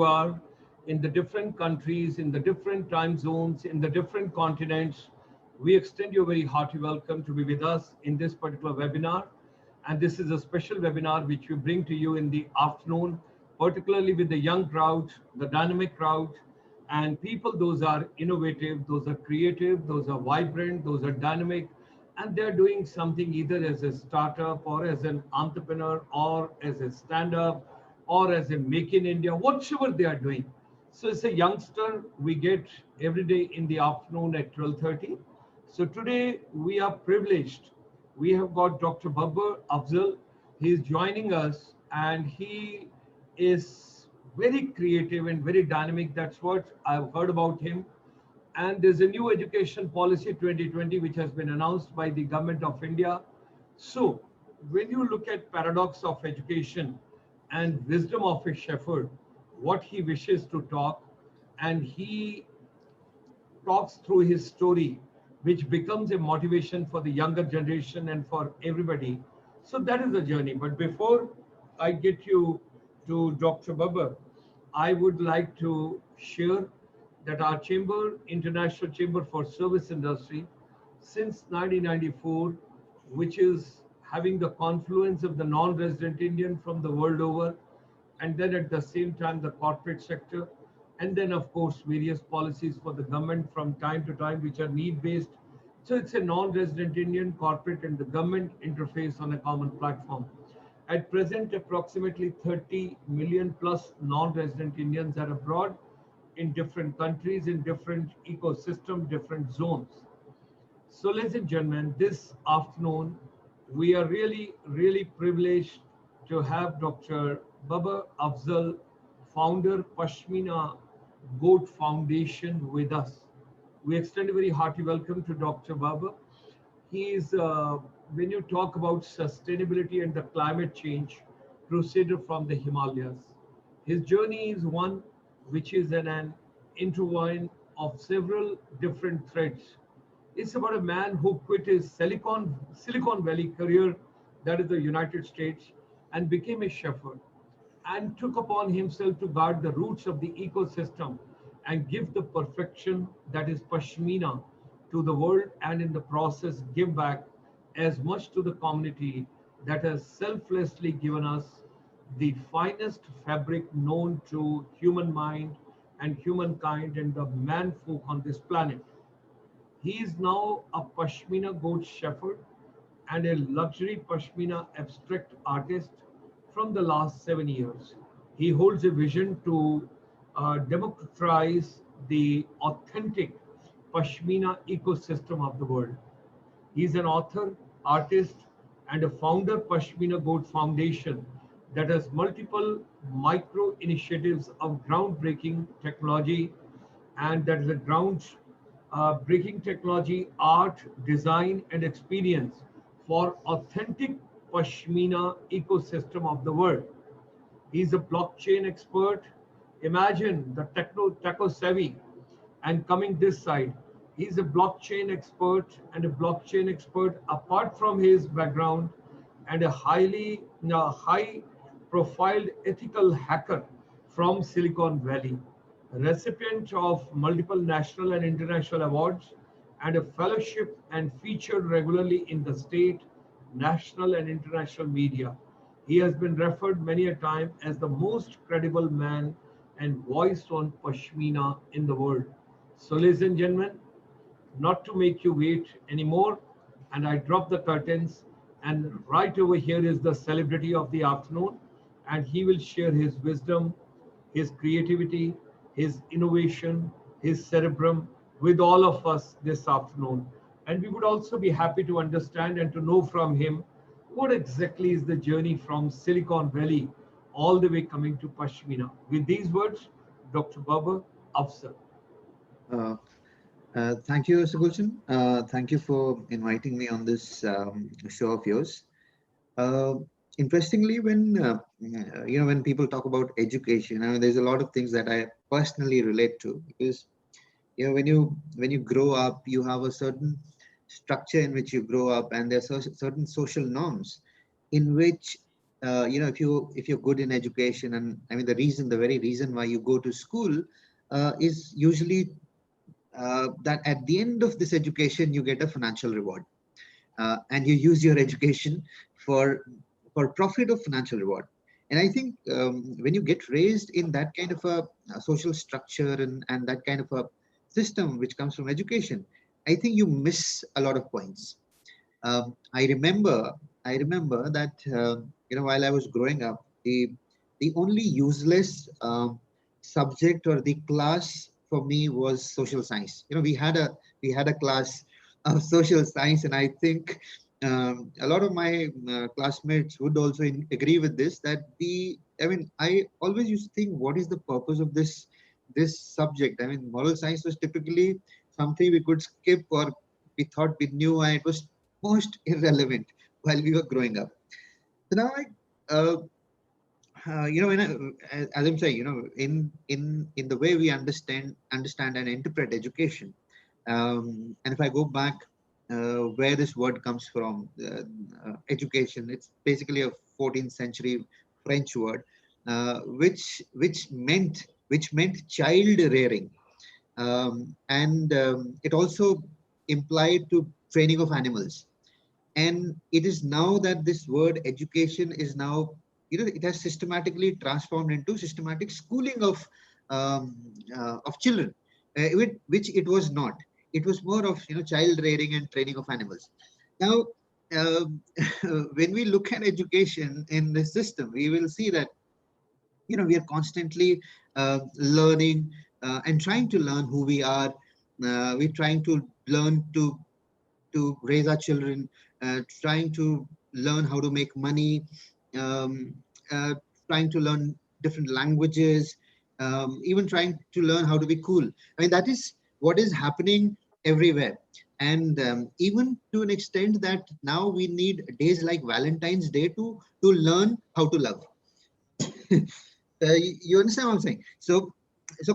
are in the different countries, in the different time zones, in the different continents. We extend you a very hearty welcome to be with us in this particular webinar. And this is a special webinar which we bring to you in the afternoon, particularly with the young crowd, the dynamic crowd, and people, those are innovative, those are creative, those are vibrant, those are dynamic, and they're doing something either as a startup or as an entrepreneur or as a stand-up or as a make in India, whatever they are doing. So it's a youngster we get every day in the afternoon at 12:30. So today we are privileged. We have got Dr. Babar Afzal. He is joining us and he is very creative and very dynamic. That's what I've heard about him. And there's a new education policy 2020 which has been announced by the government of India. So when you look at paradox of education and wisdom of a shepherd, what he wishes to talk, and he talks through his story, which becomes a motivation for the younger generation and for everybody. So that is the journey. But before I get you to Dr. Babar, I would like to share that our chamber, International Chamber for Service Industry, since 1994, which is having the confluence of the non-resident Indian from the world over, and then at the same time the corporate sector, and then of course various policies for the government from time to time which are need-based. So it's a non-resident Indian, corporate and the government interface on a common platform. At present, approximately 30 million plus non-resident Indians are abroad in different countries, in different ecosystem, different zones. So ladies and gentlemen, this afternoon, we are really privileged to have Dr. Babar Afzal, founder Pashmina Goat Foundation with us. We extend a very hearty welcome to Dr. Babar. He is, when you talk about sustainability and the climate change, crusader from the Himalayas. His journey is one which is an intertwine of several different threads. It's about a man who quit his Silicon Valley career, that is the United States, and became a shepherd and took upon himself to guard the roots of the ecosystem and give the perfection that is Pashmina to the world, and in the process give back as much to the community that has selflessly given us the finest fabric known to human mind and humankind and the man folk on this planet. He is now a Pashmina Goat Shepherd and a Luxury Pashmina Abstract Artist from the last 7 years. He holds a vision to democratize the authentic Pashmina ecosystem of the world. He is an author, artist, and a founder Pashmina Goat Foundation that has multiple micro initiatives of groundbreaking technology, and that is a ground breaking technology, art, design, and experience for authentic Pashmina ecosystem of the world. He's a blockchain expert. Imagine the techno savvy, and coming this side, he's a blockchain expert and a blockchain expert apart from his background, and a high profiled ethical hacker from Silicon Valley, recipient of multiple national and international awards, and a fellowship and featured regularly in the state, national, and international media. He has been referred many a time as the most credible man and voice on Pashmina in the world. So, ladies and gentlemen, not to make you wait anymore, and I drop the curtains, and right over here is the celebrity of the afternoon, and he will share his wisdom, his creativity, his innovation, his cerebrum with all of us this afternoon. And we would also be happy to understand and to know from him what exactly is the journey from Silicon Valley all the way coming to Pashmina. With these words, Dr. Babar Afzal. Uh, Thank you, Mr. Gulshan. Thank you for inviting me on this show of yours. Uh, Interestingly, when people talk about education, there's a lot of things that I personally relate to, because when you grow up, you have a certain structure in which you grow up, and there's certain social norms in which if you're good in education, and I mean the very reason why you go to school is usually that at the end of this education you get a financial reward, and you use your education for profit of financial reward. And I think when you get raised in that kind of a social structure, and that kind of a system which comes from education, I think you miss a lot of points. I remember that while I was growing up, the only useless subject or the class for me was social science. We had a class of social science, and I think a lot of my classmates would also agree with this. I always used to think, what is the purpose of this subject? I mean, moral science was typically something we could skip, or we thought we knew, and it was most irrelevant while we were growing up. So now when as I'm saying, in the way we understand and interpret education, and if I go back where this word comes from, education, it's basically a 14th century French word, which meant child rearing, and it also implied to training of animals. And it is now that this word education is now, it has systematically transformed into systematic schooling of children, which it was not. It was more of child rearing and training of animals. Now, um, when we look at education in the system, we will see that we are constantly learning and trying to learn who we are. We're trying to learn to raise our children, trying to learn how to make money, um, uh, trying to learn different languages, even trying to learn how to be cool. I mean, that is what is happening everywhere. And even to an extent that now we need days like Valentine's Day to learn how to love. You understand what I'm saying? So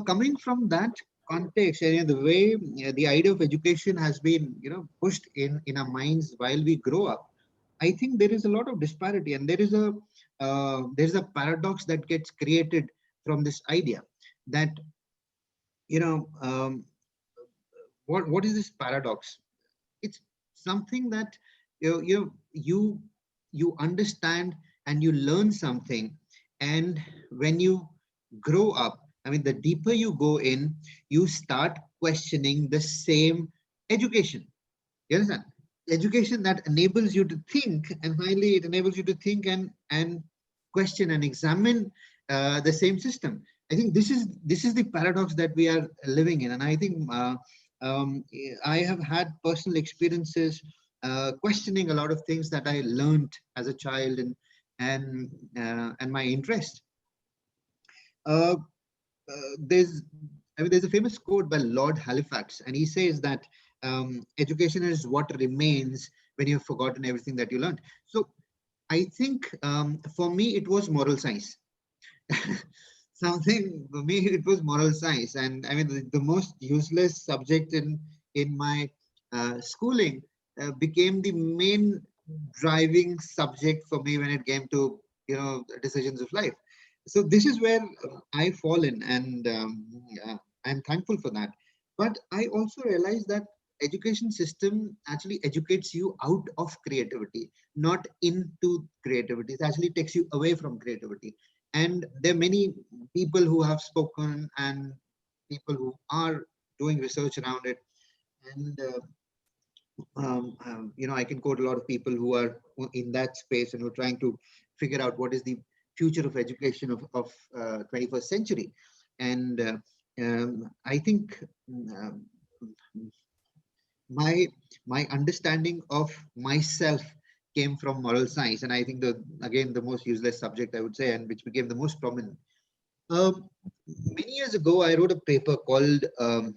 coming from that context, the way the idea of education has been, pushed in our minds while we grow up, I think there is a lot of disparity, and there is a paradox that gets created from this idea that you know what is this paradox? It's something that you understand and you learn something, and when you grow up, I mean, the deeper you go in, you start questioning the same education. You understand? Education that enables you to think, and finally it enables you to think and question and examine the same system. I think this is the paradox that we are living in, and I think um, I have had personal experiences questioning a lot of things that I learned as a child, and my interest. Uh, there's a famous quote by Lord Halifax, and he says that education is what remains when you've forgotten everything that you learned. So I think for me it was moral science. Something for me it was moral science, and I mean the most useless subject in my schooling became the main driving subject for me when it came to decisions of life. So this is where I fall in, and I'm thankful for that. But I also realize that education system actually educates you out of creativity, not into creativity. It actually takes you away from creativity. And there are many people who have spoken, and people who are doing research around it. And I can quote a lot of people who are in that space and who are trying to figure out what is the future of education of 21st century. And I think um, my my understanding of myself came from moral science, and I think the most useless subject, I would say, and which became the most prominent. Um, Many years ago, I wrote a paper called um,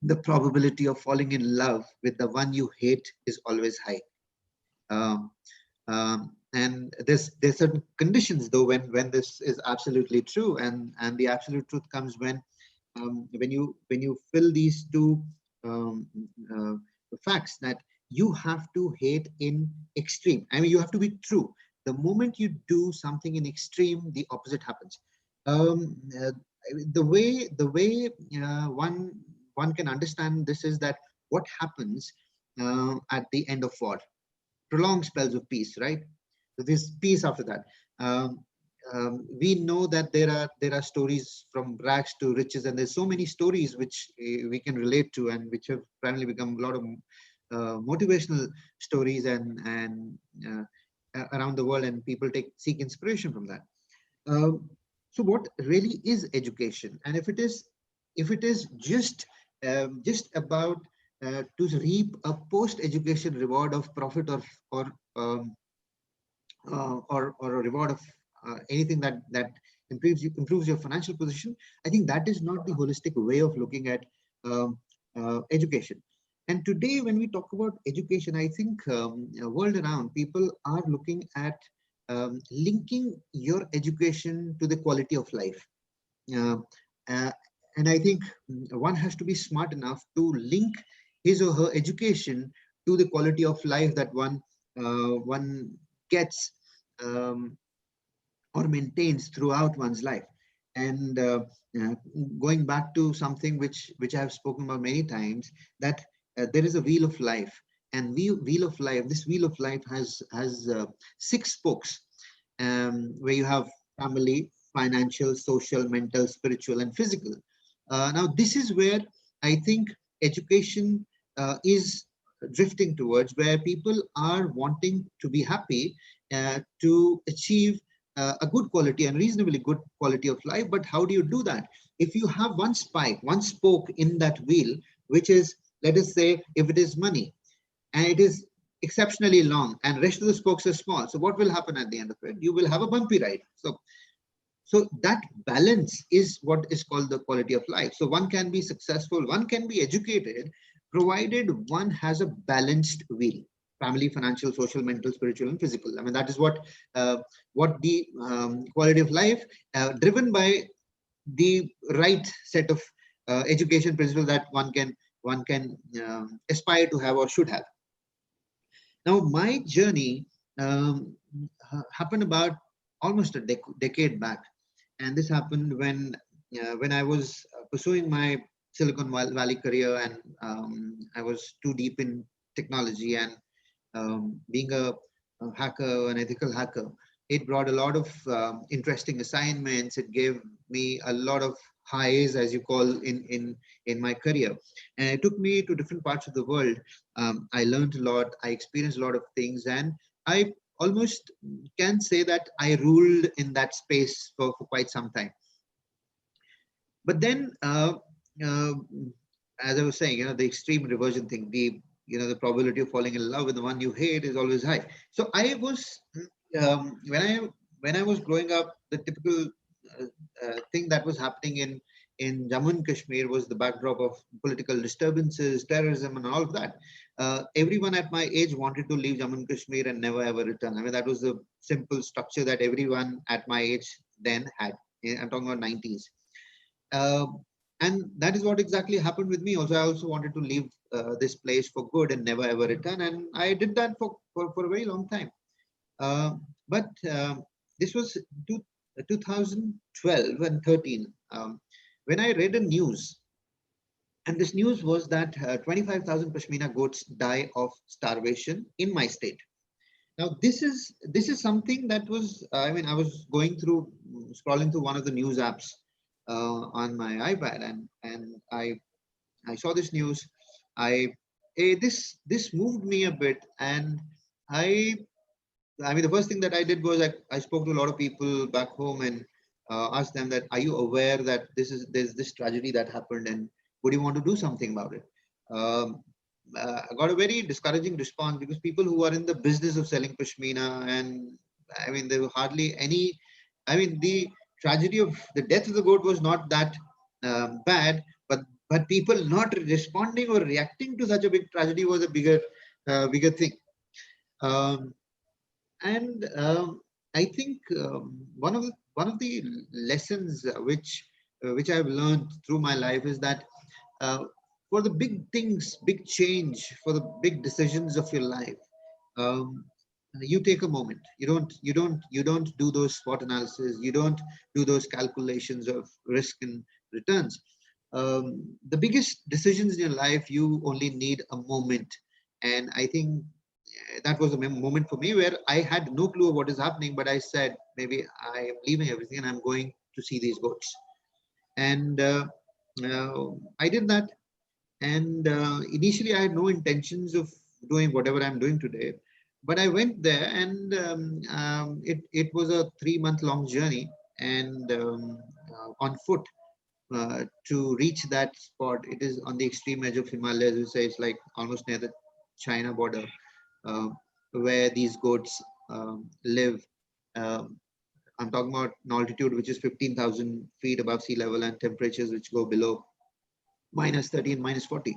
"The Probability of Falling in Love with the One You Hate is Always High." Um, and there's certain conditions though when this is absolutely true, and the absolute truth comes when you fill these two um, uh, facts, that you have to hate in extreme. I mean, you have to be true. the moment you do something in extreme, the opposite happens. Um, uh, the way one can understand this is that what happens at the end of war, prolonged spells of peace, right? So there's peace after that. Um, we know that there are stories from rags to riches, and there's so many stories which we can relate to, and which have primarily become a lot of motivational stories and around the world, and people seek inspiration from that. Um, so what really is education? And if it is just about to reap a post-education reward of profit or um, or a reward of anything that improves your financial position, I think that is not the holistic way of looking at um, education. And today, when we talk about education, I think world around people are looking at linking your education to the quality of life. Uh, uh, and I think one has to be smart enough to link his or her education to the quality of life that one gets um, or maintains throughout one's life. And uh, going back to something which I have spoken about many times, that there is a wheel of life, and wheel of life. This wheel of life has 6 spokes, where you have family, financial, social, mental, spiritual, and physical. Now, this is where I think education is drifting towards, where people are wanting to be happy, to achieve a good quality and reasonably good quality of life. But how do you do that? If you have one spike, one spoke in that wheel, which is, let us say, if it is money, and it is exceptionally long, and rest of the spokes are small, so what will happen at the end of it? You will have a bumpy ride. So that balance is what is called the quality of life. So one can be successful, one can be educated, provided one has a balanced wheel: family, financial, social, mental, spiritual, and physical. I mean, that is what the quality of life, driven by the right set of education principles that one can aspire to have or should have. Now, my journey happened about almost a decade back, and this happened when I was pursuing my Silicon Valley career, and I was too deep in technology, and being a hacker, an ethical hacker, it brought a lot of interesting assignments. It gave me a lot of highs, as you call, in my career, and it took me to different parts of the world. I learned a lot. I experienced a lot of things, and I almost can say that I ruled in that space for quite some time. But then, uh, as I was saying, the extreme reversion thing, the probability of falling in love with the one you hate is always high. So I was, when I was growing up, the typical thing that was happening in Jammu and Kashmir was the backdrop of political disturbances, terrorism, and all of that. Everyone at my age wanted to leave Jammu and Kashmir and never ever return. I mean, that was the simple structure that everyone at my age then had. I'm talking about 90s. Um, and that is what exactly happened with me. Also, I also wanted to leave this place for good and never ever return. And I did that for a very long time. But this was 2012 and 13, when I read a news. And this news was that 25,000 Pashmina goats die of starvation in my state. Now, this is something that was, I mean, I was scrolling through one of the news apps on my iPad, and I saw this news. I this moved me a bit, and I I mean, the first thing that I did was I spoke to a lot of people back home, and asked them that, are you aware that there's this tragedy that happened, and would you want to do something about it? Um, I got a very discouraging response, because people who are in the business of selling pashmina, and I mean, there were hardly any. I mean, the tragedy of the death of the goat was not that bad, but people not responding or reacting to such a big tragedy was a bigger thing. Um, and I think one of the lessons which I've learned through my life is that uh, for the big things, big change, for the big decisions of your life, um, you take a moment. You don't do those SWOT analysis. You don't do those calculations of risk and returns. The biggest decisions in your life, you only need a moment. And I think that was a moment for me where I had no clue of what is happening, but I said, maybe I am leaving everything and I'm going to see these goats. And I did that. And initially, I had no intentions of doing whatever I'm doing today. But I went there, and it was a 3 month long journey, and on foot to reach that spot. It is on the extreme edge of Himalayas. You say it's like almost near the China border, uh, where these goats live. Um, I'm talking about an altitude which is 15,000 feet above sea level and temperatures which go below -30 and -40.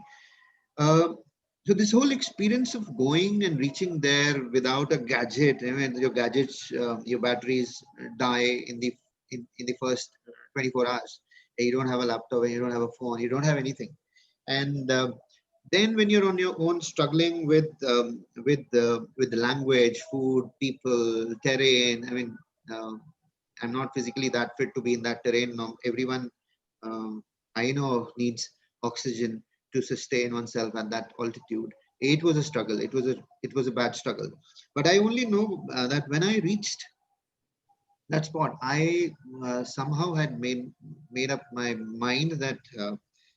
Uh, so this whole experience of going and reaching there without a gadget, I mean, your gadgets, your batteries die in the first 24 hours. You don't have a laptop, and you don't have a phone, you don't have anything. And then when you're on your own, struggling with the language, food, people, terrain. I mean, I'm not physically that fit to be in that terrain. No, everyone I know needs oxygen to sustain oneself at that altitude. It was a struggle. It was a bad struggle. But I only know that when I reached that spot, I somehow had made up my mind that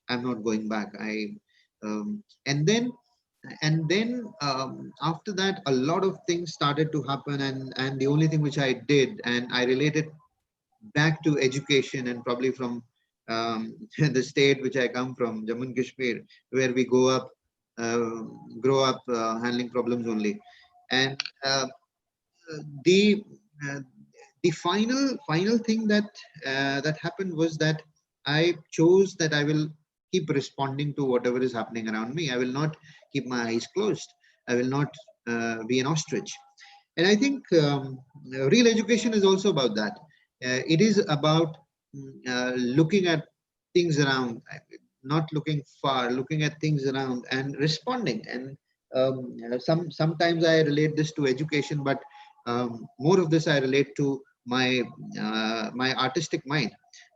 I'm not going back. And then after that, a lot of things started to happen, and the only thing which I did, and I related back to education, and probably from the state which I come from, Jammu and Kashmir, where we uh, grow up handling problems only. And the uh, the final thing that happened was that I chose that I will keep responding to whatever is happening around me. I will not keep my eyes closed. I will not be an ostrich. And I think real education is also about that. It is about looking at things around, not looking far, looking at things around and responding. And sometimes I relate this to education, but more of this I relate to my artistic mind.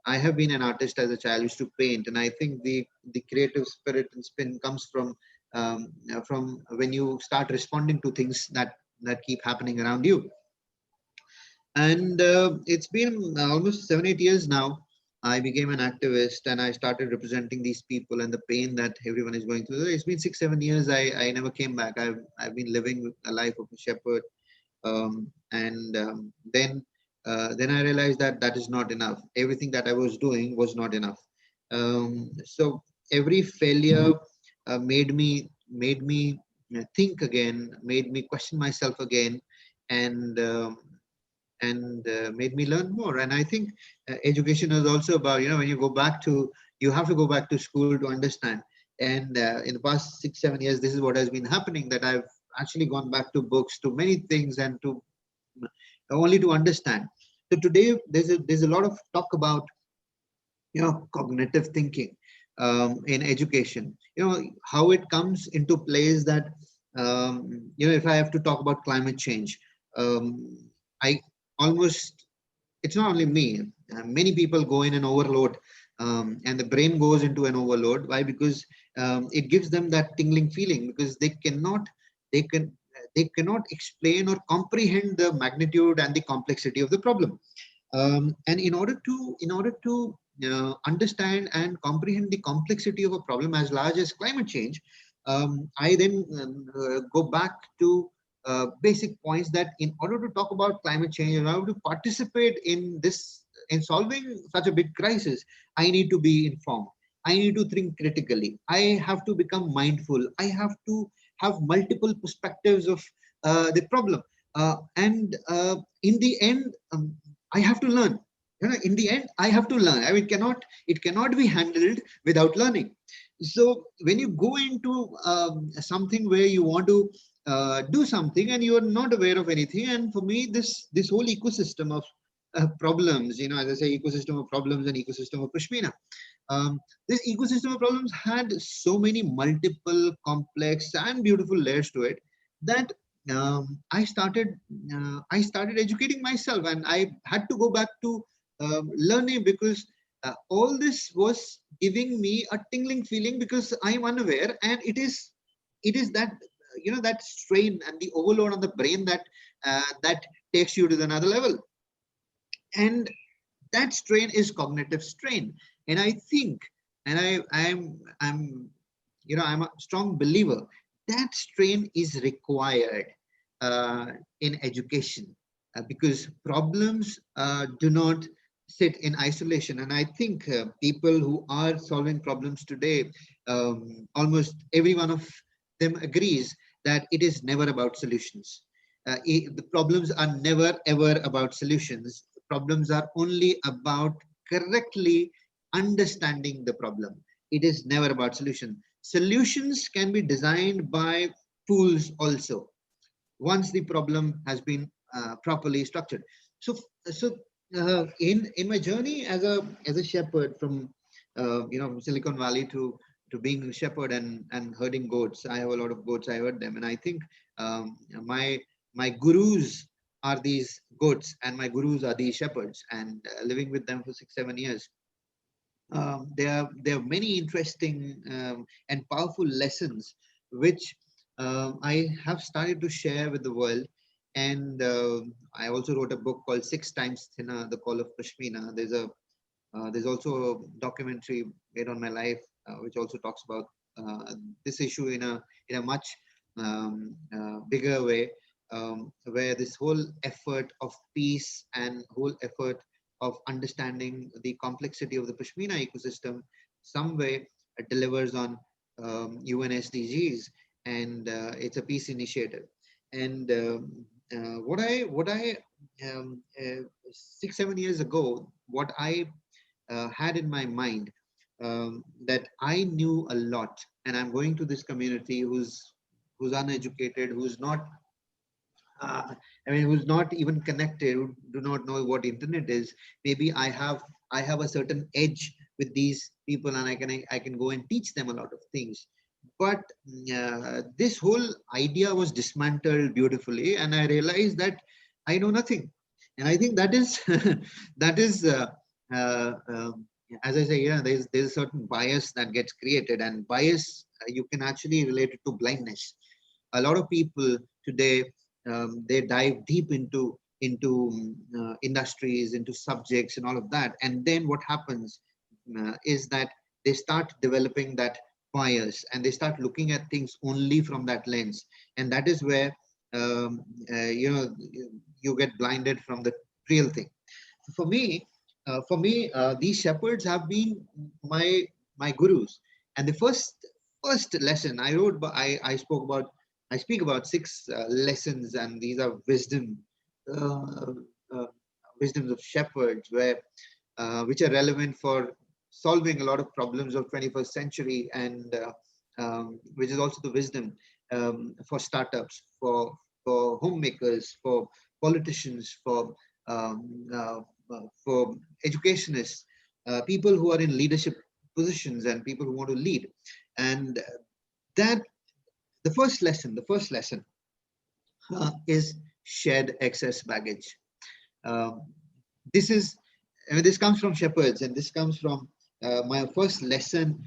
I have been an artist as a child. I used to paint, and I think the creative spirit and spin comes from when you start responding to things that keep happening around you. And it's been almost 7 8 years now. I became an activist, and I started representing these people and the pain that everyone is going through. It's been 6 7 years. I never came back. I've been living a life of a shepherd. And then I realized that that is not enough. Everything that I was doing was not enough. So every failure made me think again, made me question myself again, and made me learn more. And I think education is also about, when you go back to, you have to go back to school to understand. And in the past 6 7 years, this is what has been happening, that I've actually gone back to books, to many things, and to only to understand. So today there's a lot of talk about cognitive thinking in education. How it comes into place that if I have to talk about climate change, um, I almost, it's not only me, many people go in an overload, and the brain goes into an overload. Why? Because it gives them that tingling feeling, because they can they cannot explain or comprehend the magnitude and the complexity of the problem. And in order to understand and comprehend the complexity of a problem as large as climate change, I then go back to basic points, that in order to talk about climate change, in order to participate in solving such a big crisis, I need to be informed. I need to think critically. I have to become mindful. I have to have multiple perspectives of the problem. And in the end, I have to learn. In the end, I have to learn. I mean, it cannot be handled without learning. So when you go into something where you want to do something and you are not aware of anything, and for me, this whole ecosystem of problems, as I say, ecosystem of problems and ecosystem of Pashmina. Um, this ecosystem of problems had so many multiple, complex, and beautiful layers to it, that I started educating myself, and I had to go back to learning, because all this was giving me a tingling feeling, because I am unaware, and it is that that strain and the overload on the brain that takes you to another level, and that strain is cognitive strain. And I think, and I'm a strong believer that strain is required in education, because problems do not sit in isolation. And I think people who are solving problems today, almost every one of them agrees that it is never about solutions. The problems are never ever about solutions. Problems are only about correctly understanding the problem. It is never about solution. Solutions can be designed by fools also, once the problem has been properly structured. So, in my journey as a shepherd from Silicon Valley to being a shepherd and herding goats. I have a lot of goats. I herd them, and I think my gurus are these goats, and my gurus are these shepherds. And living with them for 6 7 years, there are many interesting and powerful lessons which I have started to share with the world. And I also wrote a book called Six Times Thinner: The Call of Pashmina. There's also a documentary made on my life, which also talks about this issue in a much bigger way, where this whole effort of peace and whole effort of understanding the complexity of the Pashmina ecosystem some way delivers on UN SDGs, and it's a peace initiative. And what I 6 7 years ago, what I had in my mind, that I knew a lot, and I'm going to this community who's uneducated, who's not who's not even connected, who do not know what internet is. Maybe I have a certain edge with these people, and I can go and teach them a lot of things. But this whole idea was dismantled beautifully, and I realized that I know nothing. And I think that is that is as I say, there's a certain bias that gets created, and bias, you can actually relate it to blindness. A lot of people today, they dive deep into industries, into subjects, and all of that. And then what happens is that they start developing that bias, and they start looking at things only from that lens. And that is where um, you get blinded from the real thing. For me, these shepherds have been my gurus. And the first lesson I wrote, I speak about six lessons, and these are uh, uh, wisdoms of shepherds, which are relevant for solving a lot of problems of 21st century, and which is also the wisdom for startups, for homemakers, for politicians, for educationists, people who are in leadership positions, and people who want to lead. And that the first lesson is shed excess baggage. Um, this is, this comes from shepherds, and this comes from my first lesson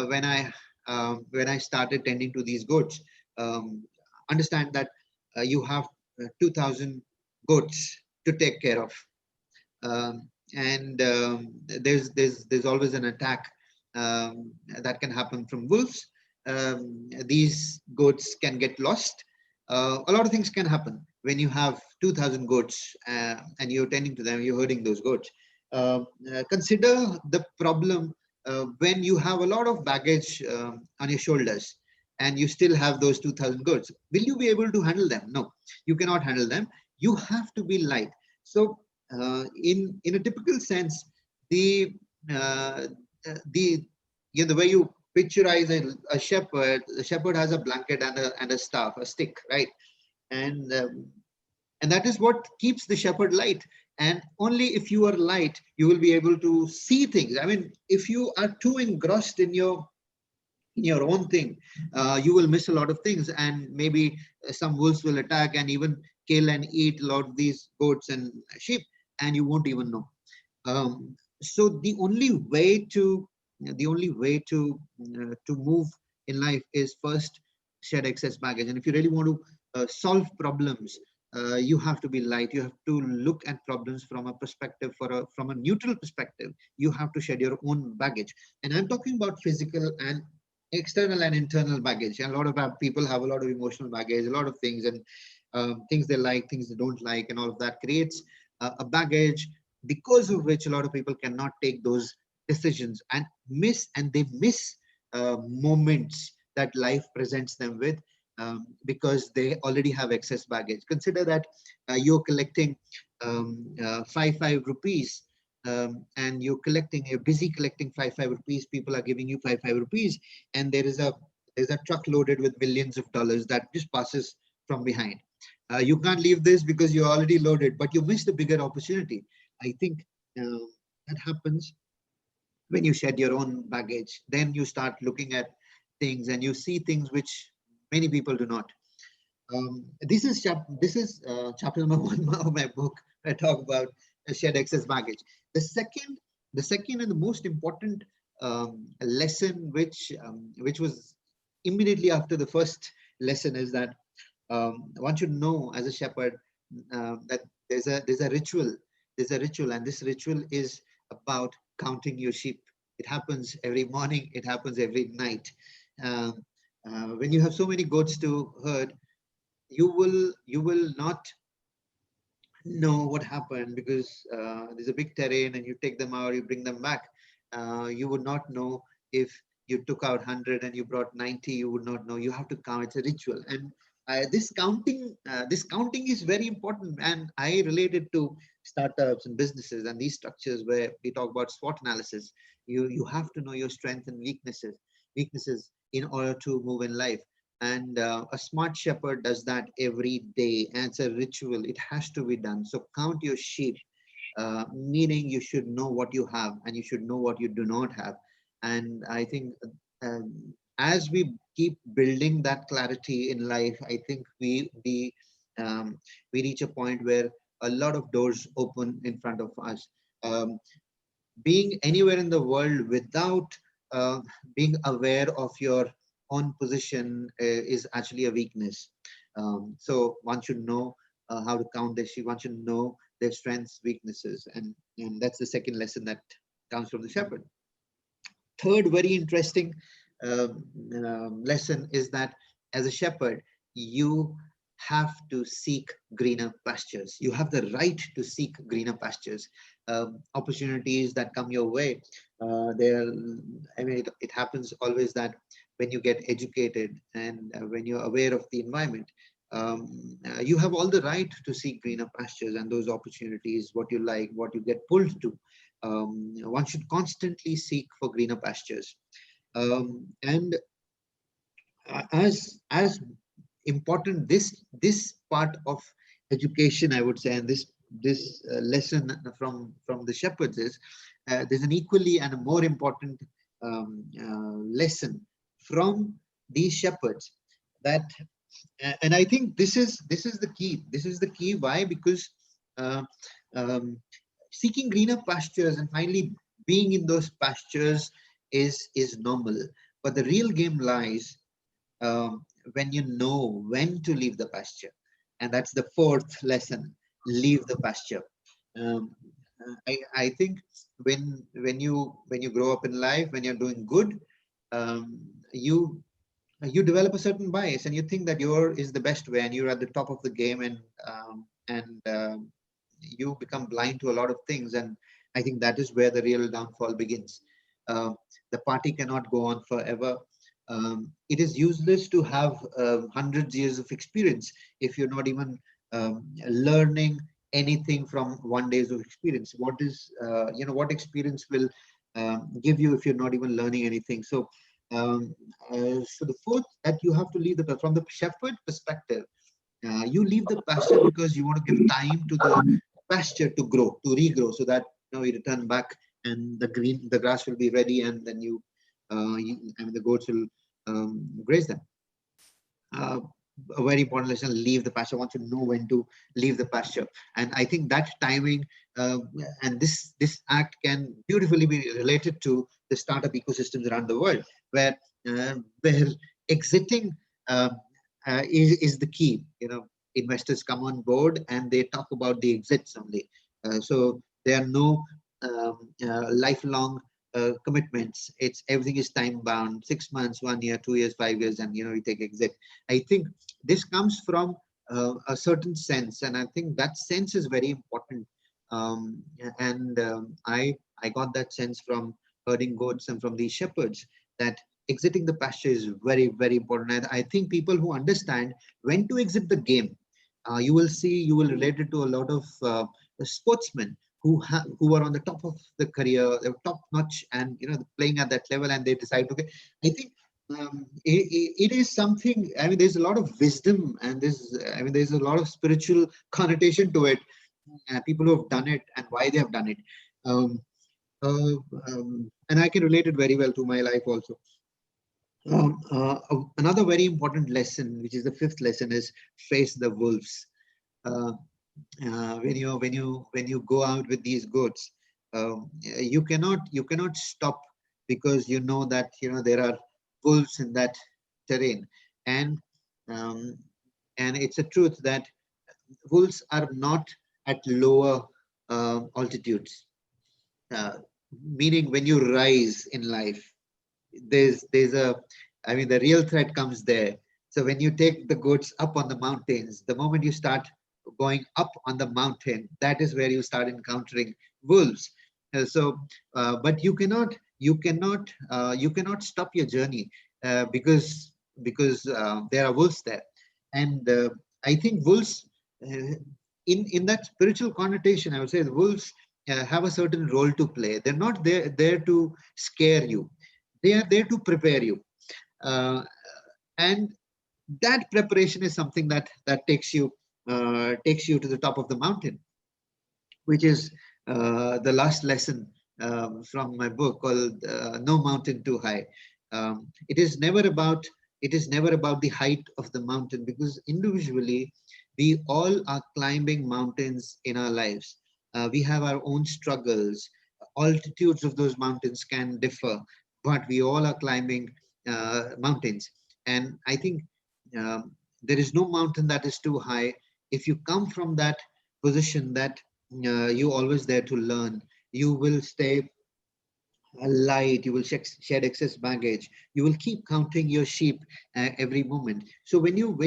when I started tending to these goats. Um, Understand that you have 2,000 goats to take care of, and there's always an attack that can happen from wolves. These goats can get lost. A lot of things can happen when you have 2,000 goats, and you're tending to them, you're herding those goats. Consider the problem when you have a lot of baggage on your shoulders, and you still have those 2,000 goats. Will you be able to handle them? No, you cannot handle them. You have to be light. So in a typical sense, the uh, the the way you picturize a shepherd, the shepherd has a blanket and a staff, a stick, right? And and that is what keeps the shepherd light. And only if you are light, you will be able to see things. I mean, if you are too engrossed in your in your own thing, you will miss a lot of things, and maybe some wolves will attack and even kill and eat a lot of these goats and sheep, and you won't even know. So the only way to move in life is first shed excess baggage. And if you really want to solve problems, you have to be light. You have to look at problems from a perspective, from a neutral perspective. You have to shed your own baggage, and I'm talking about physical and external and internal baggage. And a lot of people have a lot of emotional baggage, a lot of things, and things they like, things they don't like, and all of that creates a baggage, because of which a lot of people cannot take those decisions and they miss moments that life presents them with, because they already have excess baggage. Consider that you're collecting 5 rupees, and you're busy collecting 5 rupees. People are giving you 5 rupees, and there's a truck loaded with millions of dollars that just passes from behind. You can't leave this because you're already loaded, but you missed a bigger opportunity. I think that happens when you shed your own baggage. Then you start looking at things and you see things which many people do not. Chapter number 1 of my book. I talk about shed excess baggage. The second and the most important lesson, which was immediately after the first lesson, is that one should know as a shepherd that there's a ritual. There's a ritual, and this ritual is about counting your sheep. It happens every morning. It happens every night. Um, when you have so many goats to herd, you will not know what happened, because there's a big terrain and you take them out, you bring them back. You would not know if you took out 100 and you brought 90. You would not know. You have to count. It's a ritual, and this counting is very important. And I relate it to startups and businesses and these structures where we talk about SWOT analysis. You have to know your strengths and weaknesses in order to move in life. And a smart shepherd does that every day, and it's a ritual. It has to be done. So count your sheep, meaning you should know what you have and you should know what you do not have. And I think as we keep building that clarity in life, I think we reach a point where a lot of doors open in front of us. Um, Being anywhere in the world without uh, being aware of your own position is actually a weakness. So one should know how to count their sheep. One should know their strengths, weaknesses, and that's the second lesson that comes from the shepherd. Third, very interesting lesson is that as a shepherd, you have to seek greener pastures. You have the right to seek greener pastures. Opportunities that come your way. It happens always that when you get educated and when you're aware of the environment, you have all the right to seek greener pastures and those opportunities, what you like, what you get pulled to. One should constantly seek for greener pastures. And as important this part of education, I would say, and this lesson from the shepherds is, there's an equally and a more important lesson from these shepherds, that and I think this is the key. This is the key. Why? Because uh, um, seeking greener pastures and finally being in those pastures is normal, but the real game lies when you know when to leave the pasture. And that's the fourth lesson: leave the pasture. um, I think when you grow up in life, when you're doing good, um, you you develop a certain bias and you think that your is the best way and you're at the top of the game, and you become blind to a lot of things. And I think that is where the real downfall begins. uh, the party cannot go on forever. It is useless to have hundreds years of experience if you're not even learning anything from one day's of experience. What experience will give you if you're not even learning anything? So the fourth, that you have to leave from the shepherd perspective. You leave the pasture because you want to give time to the pasture to grow, to regrow, so that you return back and the grass will be ready, and then the goats will graze them. A very important lesson: leave the pasture. Once you know when to leave the pasture, and I think that timing and this act can beautifully be related to the startup ecosystems around the world, where exiting uh, is the key. Investors come on board and they talk about the exits only. So there are no lifelong commitments. It's everything is time bound: 6 months, 1 year, 2 years, 5 years, and we take exit. I think this comes from a certain sense, and I think that sense is very important. And I got that sense from herding goats and from these shepherds, that exiting the pasture is very, very important. And I think people who understand when to exit the game, you will relate it to a lot of sportsmen who are on the top of the career, they're top notch, and playing at that level, and they decide, okay, I think it is something. I mean, there's a lot of wisdom, and there's a lot of spiritual connotation to it. People who have done it and why they have done it, um, uh, and I can relate it very well to my life also. Another very important lesson, which is the fifth lesson, is face the wolves. Uh, when you go out with these goats, you cannot stop, because that there are wolves in that terrain, and um, and it's a truth that wolves are not at lower altitudes. uh, Meaning, when you rise in life, there's a I mean, the real threat comes there. So when you take the goats up on the mountains, the moment you start going up on the mountain, that is where you start encountering wolves. But you cannot stop your journey, because there are wolves there. And I think wolves, uh, in that spiritual connotation, I would say the wolves have a certain role to play. They're not there to scare you, they are there to prepare you. uh, and that preparation is something that takes you to the top of the mountain, which is the last lesson from my book called No Mountain Too High. It is never about the height of the mountain, because individually we all are climbing mountains in our lives. We have our own struggles. Altitudes of those mountains can differ, but we all are climbing mountains. And I think there is no mountain that is too high. If you come from that position that you always there to learn, you will stay light, you will shed excess baggage, you will keep counting your sheep every moment. So when you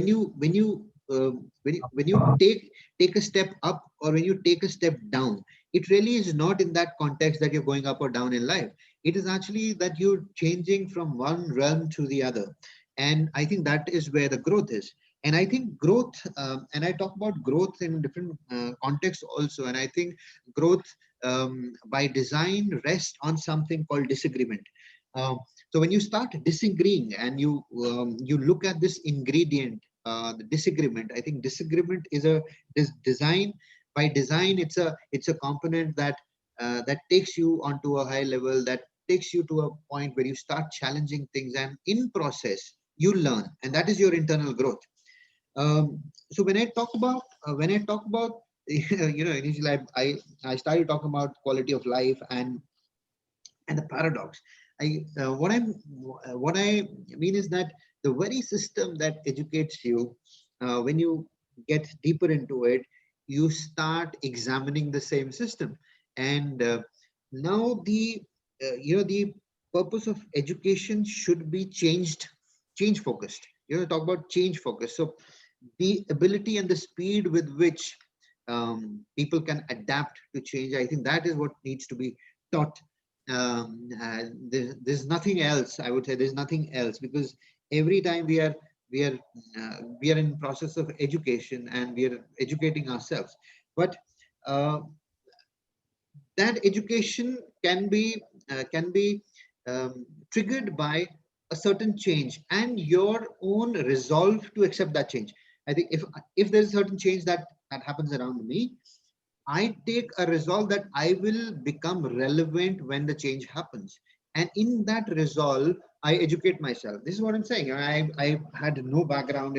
take a step up, or when you take a step down, it really is not in that context that you're going up or down in life. It is actually that you're changing from one realm to the other. And I think that is where the growth is. And I think growth, and I talk about growth in different contexts also, and I think growth by design rests on something called disagreement. Um, so when you start disagreeing, and you look at this ingredient, the disagreement, I think disagreement is a design. By design, it's a component that takes you onto a high level, that takes you to a point where you start challenging things, and in process you learn, and that is your internal growth. So when I talk about initially I started talking about quality of life and the paradox. What I mean is that the very system that educates you, when you get deeper into it, you start examining the same system. And now the purpose of education should be change focused. Talk about change focus. So the ability and the speed with which people can adapt to change, I think that is what needs to be taught. There's nothing else. I would say there's nothing else, because every time we are we are in process of education, and we are educating ourselves. But uh, that education can be triggered by a certain change, and your own resolve to accept that change. I think if there's a certain change that happens around me, I take a resolve that I will become relevant when the change happens. And in that resolve, I educate myself. This is what I'm saying. I had no background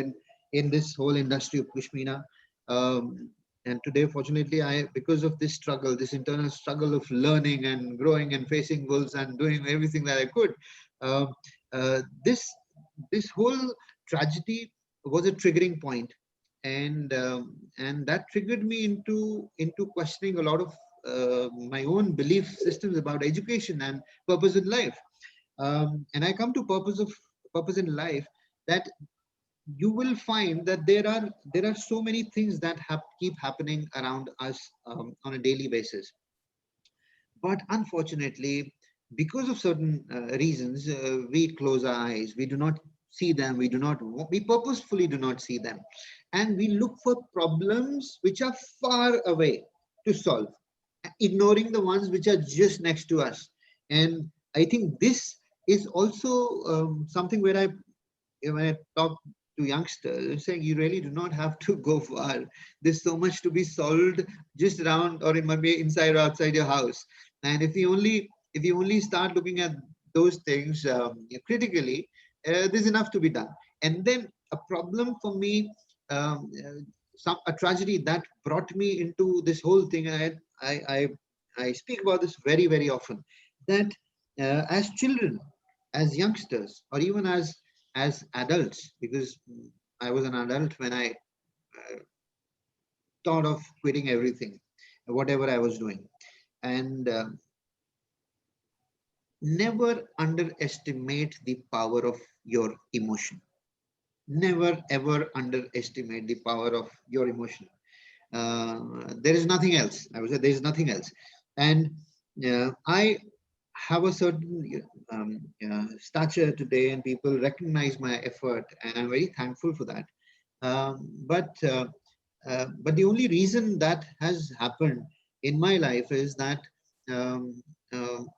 in this whole industry of Pashmina. Um, and today, fortunately, because of this struggle, this internal struggle of learning and growing and facing wolves and doing everything that I could, um, this whole tragedy was a triggering point, and that triggered me into questioning a lot of my own belief systems about education and purpose in life. And I come to purpose in life, that you will find that there are so many things that keep happening around us on a daily basis. But unfortunately, because of certain reasons, we close our eyes. We do not see them. We purposefully do not see them. And we look for problems which are far away to solve, ignoring the ones which are just next to us. And I think this is also something where when I talk to youngsters, I'm saying you really do not have to go far. There's so much to be solved just around, or it might be inside or outside your house. And if you only start looking at those things critically, there's enough to be done. And then a problem for me, a tragedy that brought me into this whole thing. I I I speak about this very very often. That as children, as youngsters, or even as adults, because I was an adult when I thought of quitting everything, whatever I was doing. And never underestimate the power of your emotion. Never ever underestimate the power of your emotion. There is nothing else. I would say there is nothing else. And I have a certain stature today, and people recognize my effort, and I'm very thankful for that. But the only reason that has happened in my life is that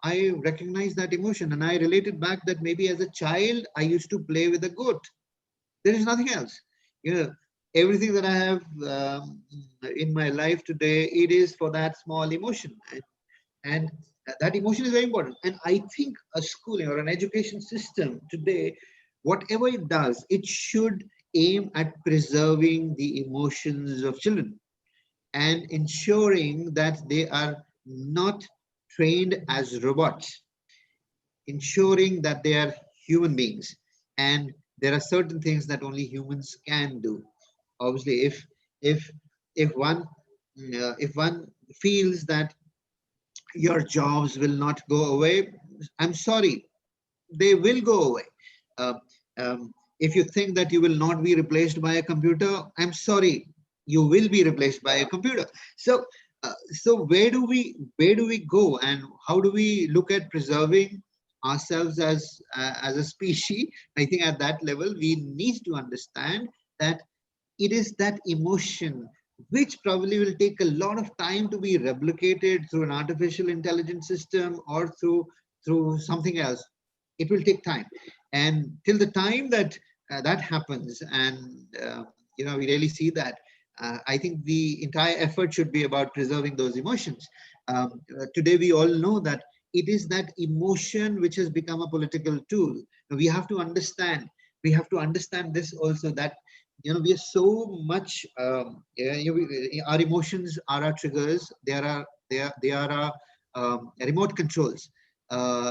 I recognize that emotion, and I related back that maybe as a child I used to play with a goat. There is nothing else. You know, everything that I have in my life today, it is for that small emotion, and that emotion is very important. And I think a schooling or an education system today, whatever it does, it should aim at preserving the emotions of children and ensuring that they are not trained as robots, ensuring that they are human beings. And there are certain things that only humans can do. Obviously, if if one if one feels that your jobs will not go away, I'm sorry, they will go away. Uh, if you think that you will not be replaced by a computer, I'm sorry, you will be replaced by a computer. So where do we go, and how do we look at preserving ourselves as a species? I think at that level we need to understand that it is that emotion which probably will take a lot of time to be replicated through an artificial intelligence system or through something else. It will take time, and till the time that that happens, and we really see that, I think the entire effort should be about preserving those emotions. Today we all know that it is that emotion which has become a political tool. We have to understand, this also, that we are so much our emotions are our triggers. They are our remote controls,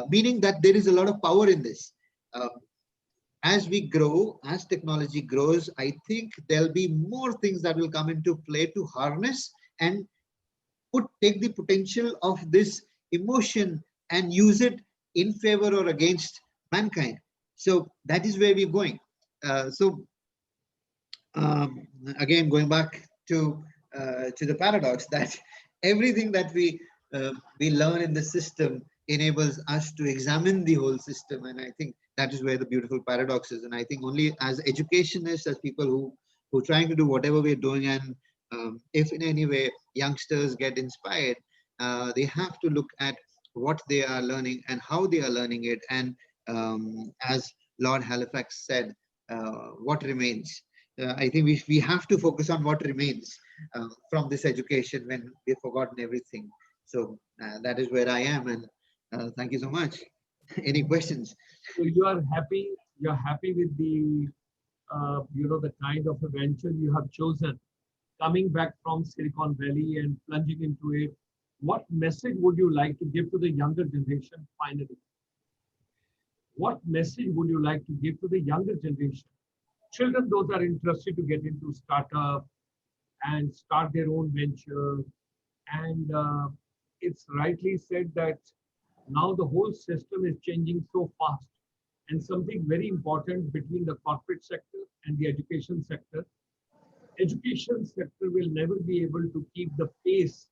meaning that there is a lot of power in this. Um, as we grow, as technology grows, I think there'll be more things that will come into play to harness and take the potential of this emotion and use it in favor or against mankind. So that is where we're going. So again, going back to the paradox, that everything that we learn in the system enables us to examine the whole system. And I think that is where the beautiful paradox is. And I think only as educationists, as people who are trying to do whatever we're doing, and if in any way youngsters get inspired, they have to look at what they are learning and how they are learning it. And as Lord Halifax said, what remains. I think we have to focus on what remains from this education when we've forgotten everything. So that is where I am, and thank you so much. Any questions? So you're happy with the, the kind of a venture you have chosen, coming back from Silicon Valley and plunging into it. What message would you like to give to the younger generation finally? What message would you like to give to the younger generation? Children, those are interested to get into startup and start their own venture. And it's rightly said that now the whole system is changing so fast. And something very important between the corporate sector and the education sector will never be able to keep the pace,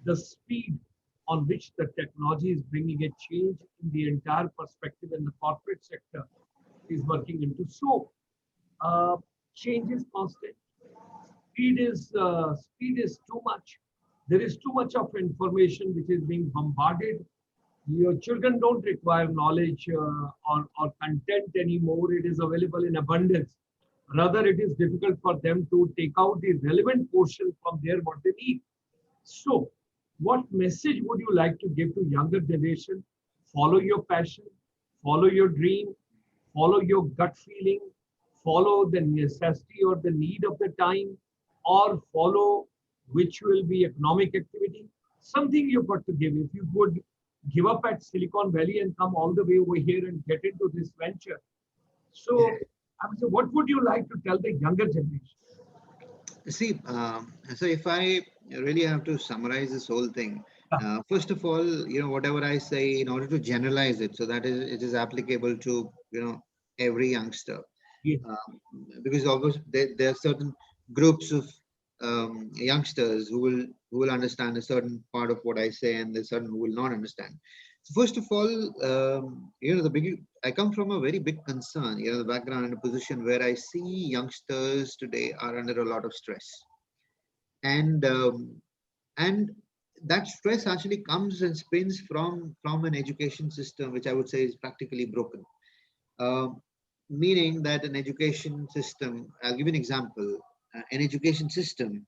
the speed on which the technology is bringing a change in the entire perspective and the corporate sector is working into. So uh, change is constant. Speed is too much. There is too much of information which is being bombarded. Your children don't require knowledge or content anymore. It is available in abundance. Rather, it is difficult for them to take out the relevant portion from there what they need. So, what message would you like to give to younger generation? Follow your passion, follow your dream, follow your gut feeling, follow the necessity or the need of the time, or follow which will be economic activity. Something you've got to give. If you would give up at Silicon Valley and come all the way over here and get into this venture. So, I would say, what would you like to tell the younger generation? See, so if I really have to summarize this whole thing, first of all, whatever I say, in order to generalize it, so that it is applicable to, every youngster, Yes, because obviously there are certain groups of youngsters who will understand a certain part of what I say, and there's certain who will not understand. So first of all, I come from a very big concern, the background and a position where I see youngsters today are under a lot of stress, and and that stress actually comes and springs from an education system which I would say is practically broken. Um, Meaning that an education system, I'll give you an example, an education system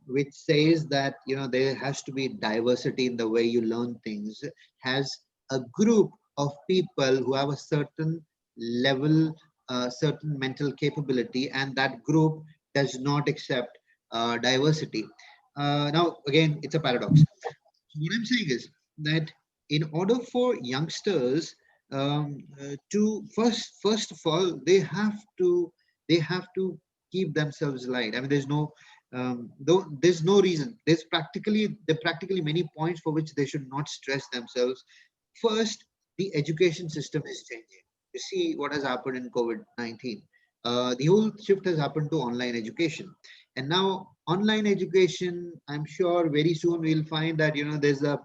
which says that there has to be diversity in the way you learn things, has a group of people who have a certain level, certain mental capability, and that group does not accept diversity. Now, again, it's a paradox. What I'm saying is that in order for youngsters to first of all, they have to keep themselves light. I mean, there's no reason. There are practically many points for which they should not stress themselves. First, the education system is changing. You see what has happened in COVID-19. The whole shift has happened to online education, and now online education, I'm sure very soon we'll find that there's a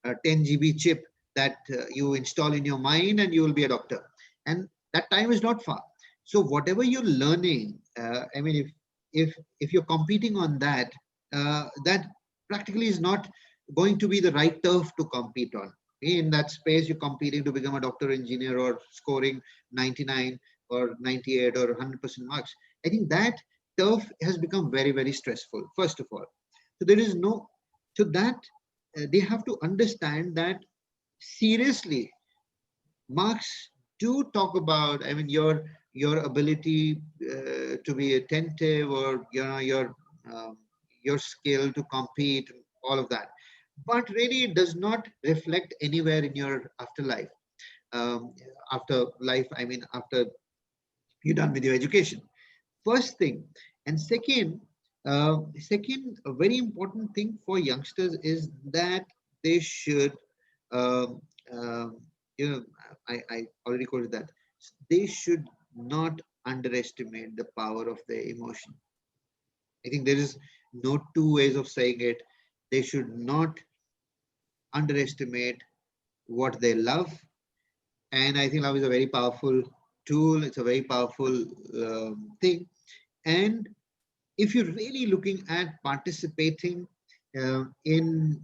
10 GB chip that you install in your mind and you will be a doctor, and that time is not far. So whatever you're learning, I mean, if you're competing on that, that practically is not going to be the right turf to compete on. In that space, you're competing to become a doctor, engineer, or scoring 99 or 98 or 100% marks. I think that turf has become very, very stressful, first of all. So there is no, so that they have to understand that seriously, marks do talk about, I mean, your ability to be attentive, or um, your skill to compete, all of that. But really, it does not reflect anywhere in your afterlife. Um, After life, I mean, after you're done with your education. First thing, and second, a very important thing for youngsters is that they should, um, um, you know, I already quoted that. They should not underestimate the power of their emotion. I think there is no two ways of saying it. They should not underestimate what they love, and I think love is a very powerful tool. It's a very powerful thing, and if you're really looking at participating in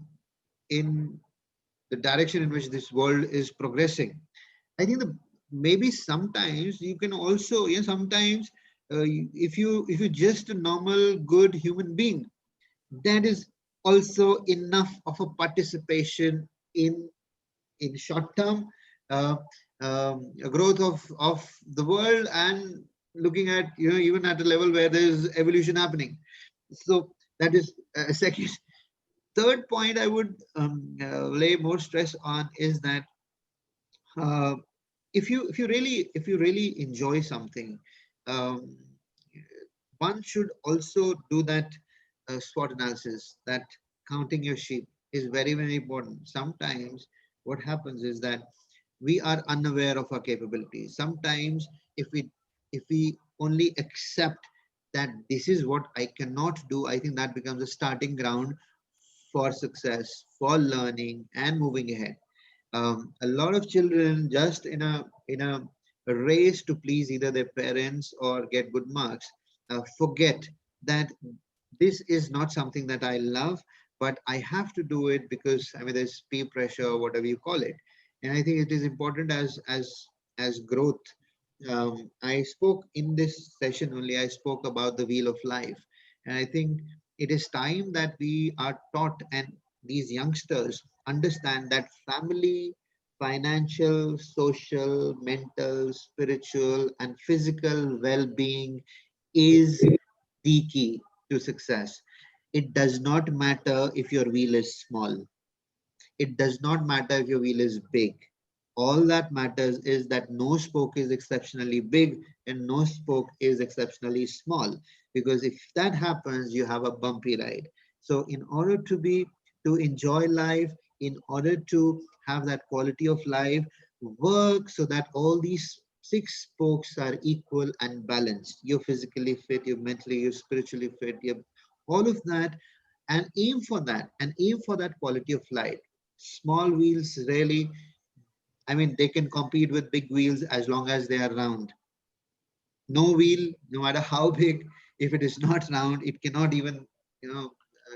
the direction in which this world is progressing, I think maybe sometimes you can also, sometimes if you're just a normal good human being, that is also enough of a participation in in short term uh, growth of the world, and looking at, even at a level where there is evolution happening. So that is a second. Third point I would lay more stress on is that uh, if you really enjoy something, um, one should also do that SWOT analysis. That counting your sheep is very, very important. Sometimes what happens is that we are unaware of our capabilities. Sometimes if we only accept that this is what I cannot do, I think that becomes a starting ground for success, for learning and moving ahead. A lot of children, just in a race to please either their parents or get good marks, forget that this is not something that I love, but I have to do it because, I mean, there's peer pressure or whatever you call it. And I think it is important as growth. I spoke in this session only. I spoke about the wheel of life, and I think it is time that we are taught, and these youngsters understand that family, financial, social, mental, spiritual, and physical well-being is the key to success. It does not matter if your wheel is small. It does not matter if your wheel is big. All that matters is that no spoke is exceptionally big and no spoke is exceptionally small. Because if that happens, you have a bumpy ride. So in order to enjoy life, in order to have that quality of life, work so that all these six spokes are equal and balanced. You're physically fit, you're mentally, you're spiritually fit, you're all of that, and aim for that quality of life. Small wheels really, I mean, they can compete with big wheels as long as they are round. No wheel, no matter how big, if it is not round, it cannot even,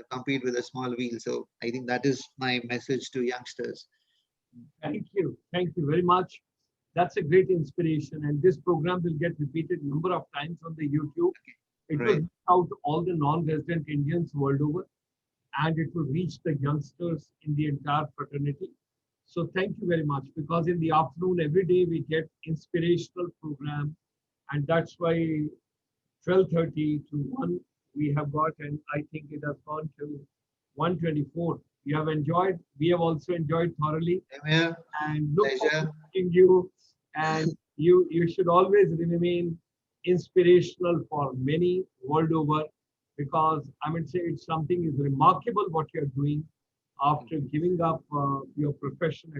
compete with a small wheel. So I think that is my message to youngsters. Thank you. Thank you very much. That's a great inspiration. And this program will get repeated number of times on the YouTube. It will Right. reach out to all the non-resident Indians world over, and it will reach the youngsters in the entire fraternity. So thank you very much, because in the afternoon every day we get inspirational program, and that's why 12:30 to 1 we have got, and I think it has gone to 124. You have enjoyed. We have also enjoyed thoroughly, Same here. and look forward to Pleasure. meeting you. And you should always remain inspirational for many world over, because I would say it's something is remarkable what you're doing after giving up your profession